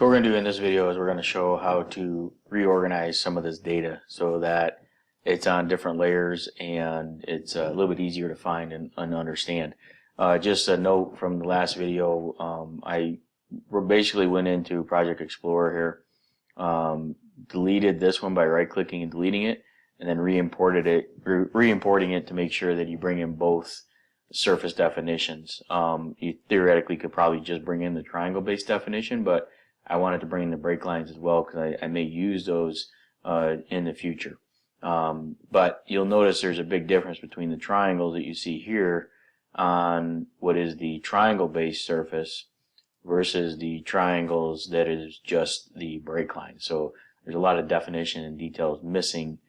So what we're going to do in this video is we're going to show how to reorganize some of this data so that it's on different layers and it's a little bit easier to find and understand. Just a note from the last video, I basically went into Project Explorer here, deleted this one by right-clicking and deleting it, and then re-importing it to make sure that you bring in both surface definitions. You theoretically could probably just bring in the triangle-based definition, but I wanted to bring in the break lines as well because I may use those in the future. But you'll notice there's a big difference between the triangles that you see here on what is the triangle-based surface versus the triangles that is just the break line. So there's a lot of definition and details missing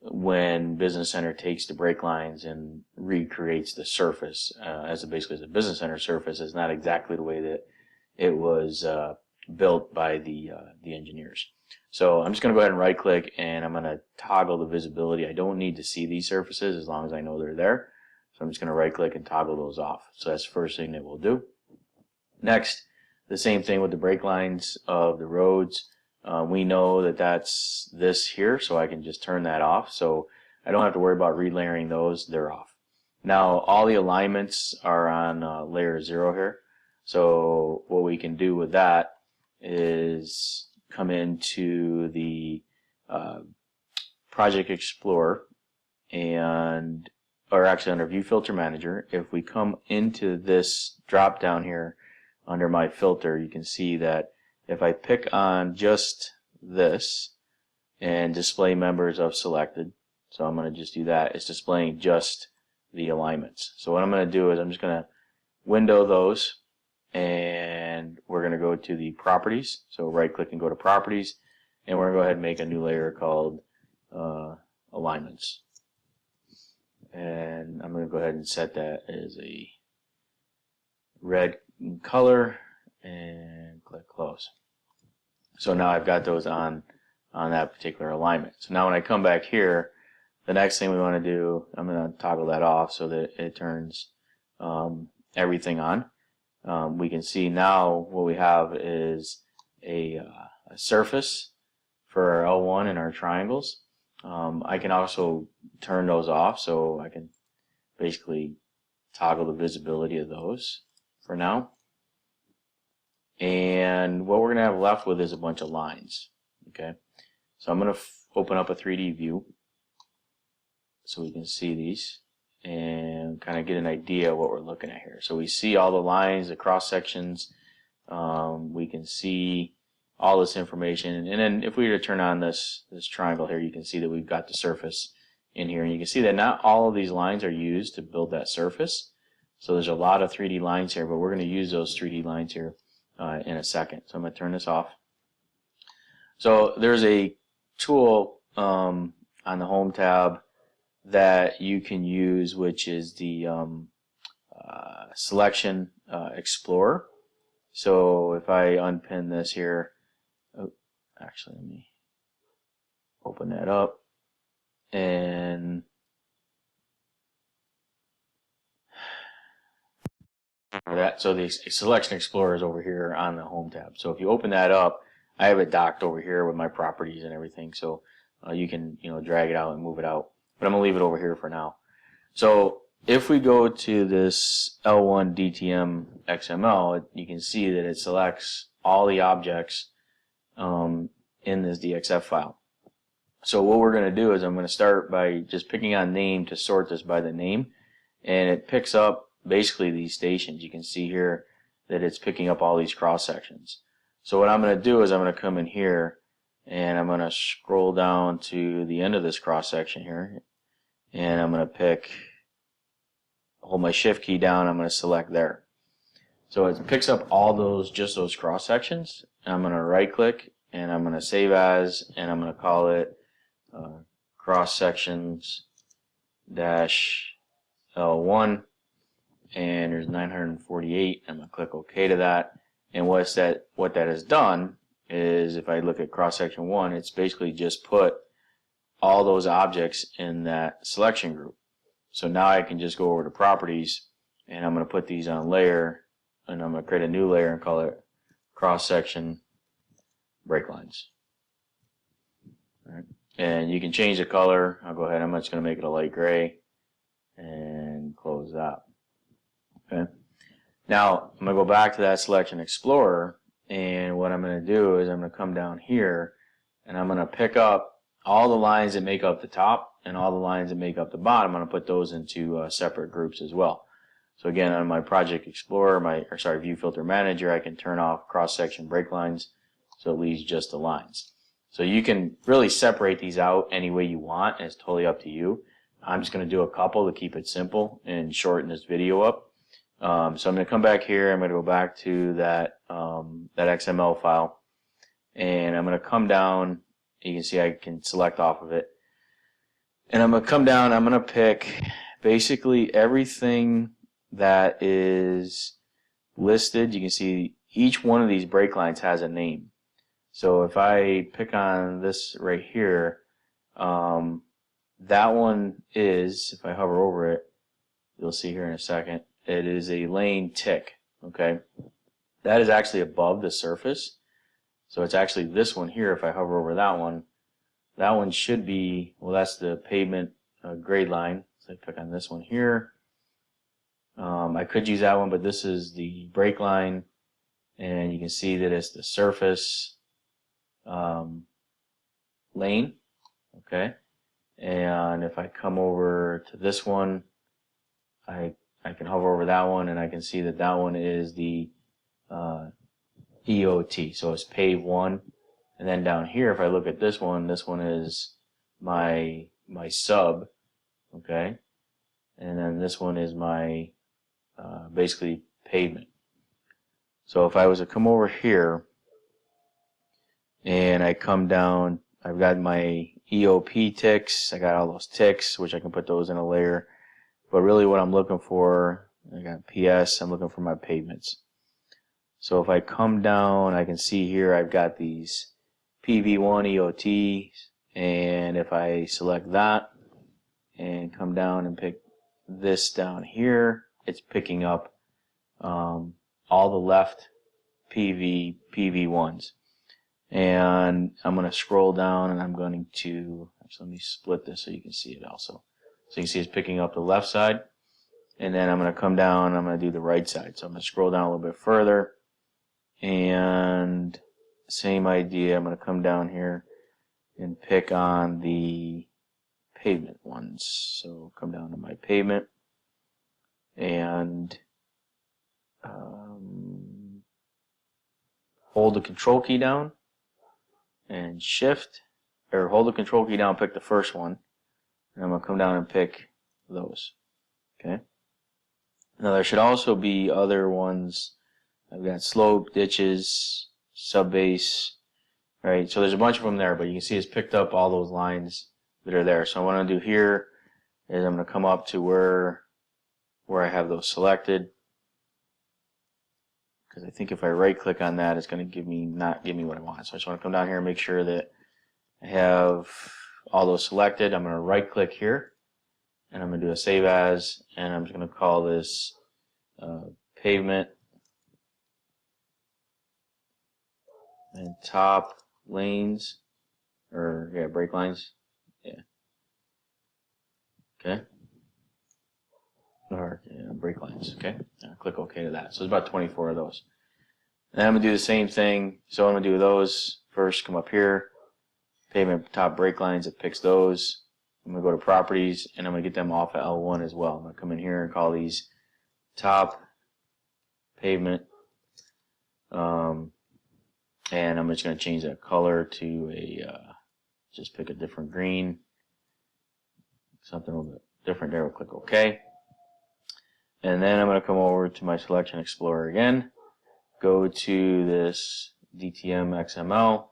when Business Center takes the break lines and recreates the surface basically as a Business Center surface. Is not exactly the way that it was built by the engineers. So I'm just going to go ahead and right click and I'm going to toggle the visibility. I don't need to see these surfaces as long as I know they're there. So I'm just going to right click and toggle those off. So that's the first thing that we'll do. Next, the same thing with the break lines of the roads. We know that that's this here, so I can just turn that off. So I don't have to worry about relayering those. They're off. Now all the alignments are on layer 0 here. So what we can do with that is come into the Project Explorer or actually under View Filter Manager. If we come into this drop down here under my filter, you can see that if I pick on just this and display members of selected, so I'm going to just do that, it's displaying just the alignments. So what I'm going to do is I'm just going to window those, and we're going to go to the properties. So right click and go to properties, and we're going to go ahead and make a new layer called alignments. And I'm going to go ahead and set that as a red color and click close. So now I've got those on that particular alignment. So now when I come back here, the next thing we want to do, I'm going to toggle that off so that it turns everything on. We can see now what we have is a surface for our L1 and our triangles. I can also turn those off, so I can basically toggle the visibility of those for now. And what we're going to have left with is a bunch of lines. Okay, so I'm going to open up a 3D view so we can see these and kind of get an idea of what we're looking at here. So we see all the lines, the cross sections. We can see all this information, and then if we were to turn on this triangle here, you can see that we've got the surface in here, and you can see that not all of these lines are used to build that surface. So there's a lot of 3D lines here, but we're going to use those 3D lines here in a second. So I'm going to turn this off. So there's a tool on the Home tab that you can use, which is the Selection Explorer. So if I unpin this here, actually let me open that up, and so the Selection Explorer is over here on the Home tab. So if you open that up, I have it docked over here with my properties and everything, so you can drag it out and move it out. But I'm going to leave it over here for now. So if we go to this L1 DTM XML, you can see that it selects all the objects in this DXF file. So what we're going to do is I'm going to start by just picking on name to sort this by the name, and it picks up basically these stations. You can see here that it's picking up all these cross sections. So what I'm going to do is I'm going to come in here and I'm going to scroll down to the end of this cross section here, and I'm going to hold my shift key down, I'm going to select there. So it picks up all just those cross sections, and I'm going to right click and I'm going to save as, and I'm going to call it cross sections -L1, and there's 948. I'm going to click OK to that. And what that has done is, if I look at cross section 1, it's basically just put all those objects in that selection group. So now I can just go over to properties, and I'm going to put these on layer, and I'm going to create a new layer and call it cross section break lines. All right. And you can change the color. I'll go ahead, I'm just going to make it a light gray and close that. Okay. Now I'm going to go back to that Selection Explorer, and what I'm going to do is I'm going to come down here and I'm going to pick up all the lines that make up the top and all the lines that make up the bottom. I'm going to put those into separate groups as well. So again, on my Project Explorer, View Filter Manager, I can turn off cross-section break lines, so it leaves just the lines. So you can really separate these out any way you want, and it's totally up to you. I'm just going to do a couple to keep it simple and shorten this video up. So I'm going to come back here, I'm going to go back to that XML file, and I'm going to come down. You can see I can select off of it. And I'm going to come down, I'm going to pick basically everything that is listed. You can see each one of these break lines has a name. So if I pick on this right here, that one is, if I hover over it, you'll see here in a second, it is a lane tick. Okay, that is actually above the surface. So it's actually this one here. If I hover over that one should be, well, that's the pavement grade line. So I click on this one here. I could use that one, but this is the break line, and you can see that it's the surface lane. Okay, and if I come over to this one, I can hover over that one, and I can see that that one is the EOT, so it's pave 1. And then down here, if I look at this one is my sub, okay, and then this one is my basically pavement. So if I was to come over here and I come down, I've got my EOP ticks, I got all those ticks, which I can put those in a layer, but really what I'm looking for, I got PS, I'm looking for my pavements. So if I come down, I can see here I've got these PV1 EOTs, and if I select that and come down and pick this down here, it's picking up all the left PV1s. And I'm going to scroll down, and I'm going to, actually let me split this so you can see it also. So you can see it's picking up the left side, and then I'm going to come down and I'm going to do the right side. So I'm going to scroll down a little bit further, and same idea, I'm going to come down here and pick on the pavement ones. So come down to my pavement, and hold the control key down and shift, or hold the control key down, pick the first one, and I'm going to come down and pick those. Okay. Now there should also be other ones. I've got slope, ditches, subbase, right? So there's a bunch of them there, but you can see it's picked up all those lines that are there. So what I'm going to do here is I'm going to come up to where I have those selected, because I think if I right click on that, it's going to not give me what I want. So I just want to come down here and make sure that I have all those selected. I'm going to right click here, and I'm going to do a save as, and I'm just going to call this pavement and top lanes, or yeah, break lines, yeah, okay, or yeah, break lines, okay. Click OK to that. So it's about 24 of those. And then I'm going to do the same thing. So I'm going to do those first. Come up here, pavement top break lines, it picks those. I'm going to go to properties, and I'm going to get them off of L1 as well. I'm going to come in here and call these top pavement, and I'm just going to change that color to a just pick a different green, something a little bit different there. We'll click OK, and then I'm going to come over to my Selection Explorer again, go to this DTM XML,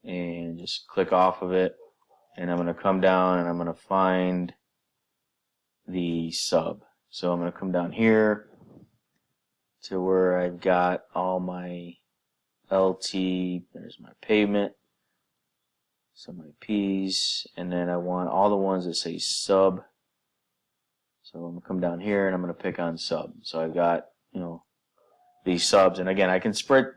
and just click off of it, and I'm going to come down and I'm going to find the sub. So I'm going to come down here to where I've got all my LT, there's my pavement, some of my P's, and then I want all the ones that say sub. So I'm going to come down here and I'm going to pick on sub. So I've got, these subs, and again, I can split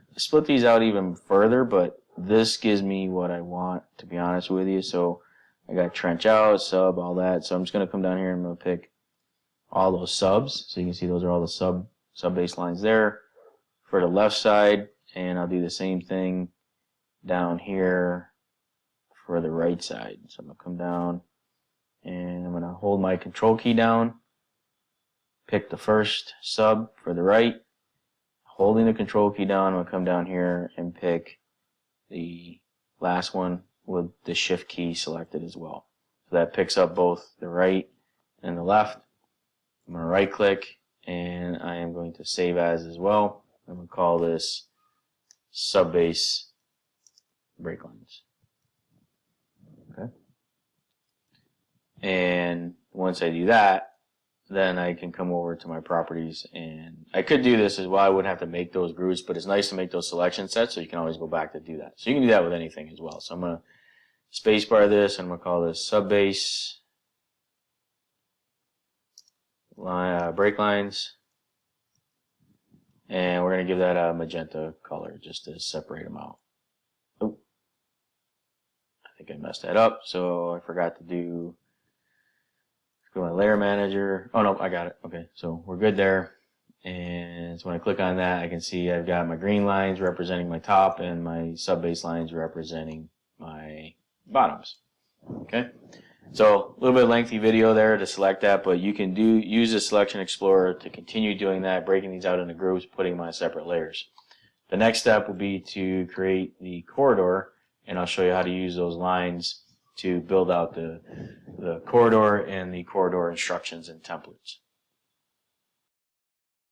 these out even further, but this gives me what I want, to be honest with you. So I got trench out, sub, all that. So I'm just going to come down here and I'm going to pick all those subs. So you can see those are all the sub baselines there for the left side. And I'll do the same thing down here for the right side. So I'm going to come down and I'm going to hold my control key down, pick the first sub for the right, holding the control key down, I'm going to come down here and pick the last one with the shift key selected as well. So that picks up both the right and the left. I'm going to right click and I am going to save as well. I'm going to call this sub-base break lines. Okay. And once I do that, then I can come over to my properties, and I could do this as well. I wouldn't have to make those groups, but it's nice to make those selection sets so you can always go back to do that. So you can do that with anything as well. So I'm going to spacebar this, and I'm going to call this sub-base break lines, and we're going to give that a magenta color just to separate them out. Oh, I think I messed that up, so I forgot to do. Go to my layer manager. Oh no, I got it. Okay, so we're good there. And so when I click on that, I can see I've got my green lines representing my top and my sub-base lines representing my bottoms. Okay, so a little bit lengthy video there to select that, but you can use the selection explorer to continue doing that, breaking these out into groups, putting them on separate layers. The next step will be to create the corridor, and I'll show you how to use those lines to build out the corridor and the corridor instructions and templates.